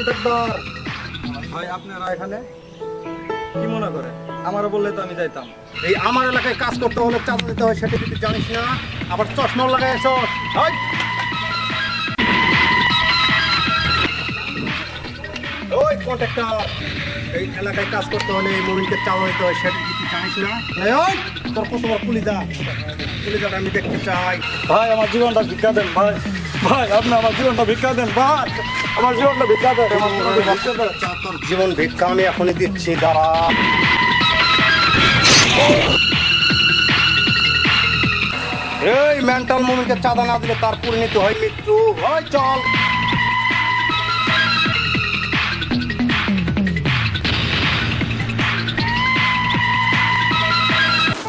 Contractor ভাই, আপনারা এখানে কি মনে করেন? আমারও বললে তো আমি যাইতাম। এই আমার এলাকায় কাজ করতে হলে চাঁদা দিতে হয়, সেটা কিন্তু জানিস না। আবার চশমা লাগাই এসো। ওই কন্ট্রাক্টর, এই এলাকায় কাজ করতে হলে এই মমিনকে চাঁদা দিতে হয়, সেটা কিন্তু জানিস না। ওই তোর কত বড় পুলিশা, পুলিশাটা আমি দেখতে চাই। ভাই আমার জীবনটা ভিক্ষা দেন ভাই, ভাই আপনি আমার জীবনটা ভিক্ষা দেন ভাই, আমার জীবনটা ভিক্ষা দেন, আমার জীবনটা ভিক্ষা দেন। তোর জীবন ভিক্ষা আমি এখনই দিচ্ছি, দাঁড়া। এই মেন্টাল মুমিনকে চাঁদা না দিলে তার পরিণতি হয় মৃত্যু। হয় চল।